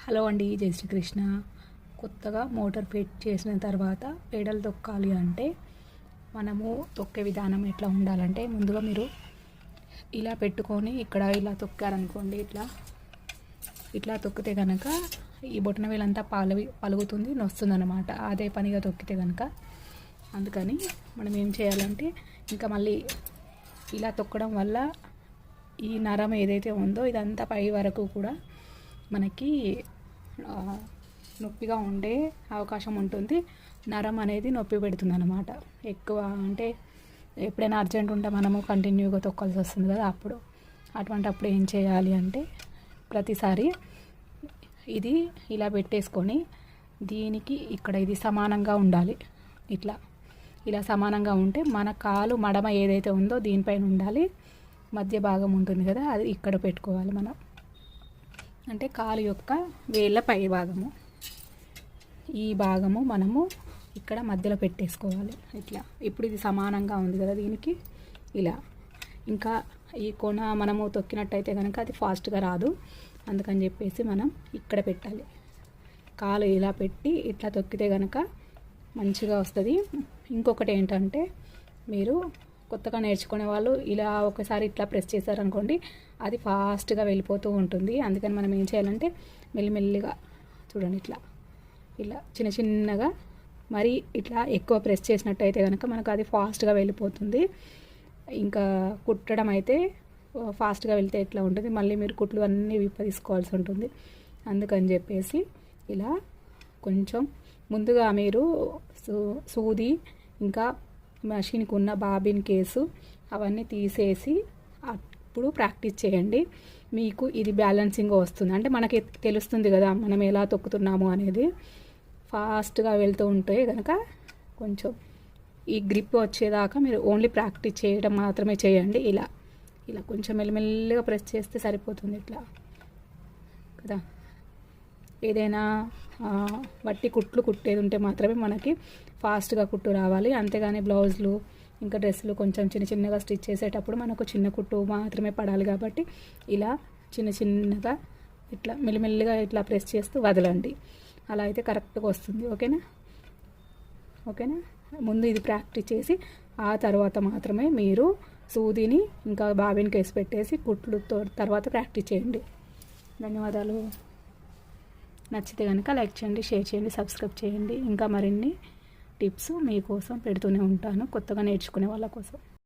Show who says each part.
Speaker 1: Hello అండి, జై శ్రీకృష్ణ. కొత్తగా మోటార్ ఫిట్ చేసిన తర్వాత పెడల్ తొక్కాలి అంటే మనము తొక్కే విధానం ఎట్లా ఉండాలంటే, ముందుగా మీరు ఇలా పెట్టుకొని ఇక్కడ ఇలా తొక్కారనుకోండి, ఇట్లా తొక్కితే కనుక ఈ బొటన వేలంతా పలుగుతుంది, నొస్తుంది అనమాట. అదే పనిగా తొక్కితే కనుక. అందుకని మనం ఏం చేయాలంటే, ఇంకా మళ్ళీ ఇలా తొక్కడం వల్ల ఈ నరం ఏదైతే ఉందో ఇదంతా పై వరకు కూడా మనకి నొప్పిగా ఉండే అవకాశం ఉంటుంది. నరం అనేది నొప్పి పెడుతుంది అనమాట. ఎక్కువ అంటే ఎప్పుడైనా అర్జెంట్ ఉంటే మనము కంటిన్యూగా తొక్కాల్సి వస్తుంది కదా, అప్పుడు ఏం చేయాలి అంటే, ప్రతిసారి ఇది ఇలా పెట్టేసుకొని దీనికి ఇక్కడ ఇది సమానంగా ఉండాలి. ఇలా సమానంగా ఉంటే మన కాలు మడమ ఏదైతే ఉందో దీనిపైన ఉండాలి. మధ్య భాగం ఉంటుంది కదా, అది ఇక్కడ పెట్టుకోవాలి మనం. అంటే కాలు యొక్క వేళ్ళ పై భాగము, ఈ భాగము మనము ఇక్కడ మధ్యలో పెట్టేసుకోవాలి. ఇప్పుడు ఇది సమానంగా ఉంది కదా దీనికి. ఇలా ఇంకా ఈ కొన మనము తొక్కినట్టయితే కనుక అది ఫాస్ట్గా రాదు. అందుకని చెప్పేసి మనం ఇక్కడ పెట్టాలి. కాలు ఇలా పెట్టి ఇట్లా తొక్కితే కనుక మంచిగా వస్తుంది. ఇంకొకటి ఏంటంటే, మీరు కొత్తగా నేర్చుకునే వాళ్ళు ఇలా ఒకసారి ఇట్లా ప్రెస్ చేశారనుకోండి, అది ఫాస్ట్గా వెళ్ళిపోతూ ఉంటుంది. అందుకని మనం ఏం చేయాలంటే, మెల్లిమెల్లిగా చూడండి, ఇలా చిన్న చిన్నగా, మరి ఇట్లా ఎక్కువ ప్రెస్ చేసినట్టయితే కనుక మనకు అది ఫాస్ట్గా వెళ్ళిపోతుంది. ఇంకా కుట్టడం అయితే ఫాస్ట్గా వెళ్తే ఎట్లా ఉంటుంది, మళ్ళీ మీరు కుట్లు అన్నీ తీసుకోవాల్సి ఉంటుంది. అందుకని చెప్పేసి ఇలా కొంచెం ముందుగా మీరు సూది ఇంకా మషిన్కి ఉన్న బాబిన్ కేసు అవన్నీ తీసేసి అప్పుడు ప్రాక్టీస్ చేయండి. మీకు ఇది బ్యాలెన్సింగ్ వస్తుంది. అంటే మనకి తెలుస్తుంది కదా మనం ఎలా తొక్కుతున్నాము అనేది. ఫాస్ట్గా వెళ్తూ ఉంటే కనుక కొంచెం ఈ గ్రిప్ వచ్చేదాకా మీరు ఓన్లీ ప్రాక్టీస్ చేయడం మాత్రమే చేయండి. ఇలా కొంచెం మెల్లిమెల్లిగా ప్రెస్ చేస్తే సరిపోతుంది. ఇట్లా కదా, ఏదైనా వట్టి కుట్లు కుట్టేది ఉంటే మాత్రమే మనకి ఫాస్ట్గా కుట్టు రావాలి. అంతేగాని బ్లౌజులు ఇంకా డ్రెస్సులు కొంచెం చిన్న చిన్నగా స్టిచ్ చేసేటప్పుడు మనకు చిన్న కుట్టు మాత్రమే పడాలి. కాబట్టి ఇలా చిన్న చిన్నగా ఇట్లా మెల్లిమెల్లిగా ఇట్లా ప్రెస్ చేస్తూ వదలండి. అలా అయితే కరెక్ట్గా వస్తుంది. ఓకేనా. ముందు ఇది ప్రాక్టీస్ చేసి ఆ తర్వాత మాత్రమే మీరు సూదిని ఇంకా బాబిన్ కేసు పెట్టేసి కుట్లు తర్వాత ప్రాక్టీస్ చేయండి. ధన్యవాదాలు. నచ్చితే కనుక లైక్ చేయండి, షేర్ చేయండి, సబ్స్క్రైబ్ చేయండి. ఇంకా మరిన్ని టిప్స్ మీకోసం పెడుతూనే ఉంటాను, కొత్తగా నేర్చుకునే వాళ్ళ కోసం.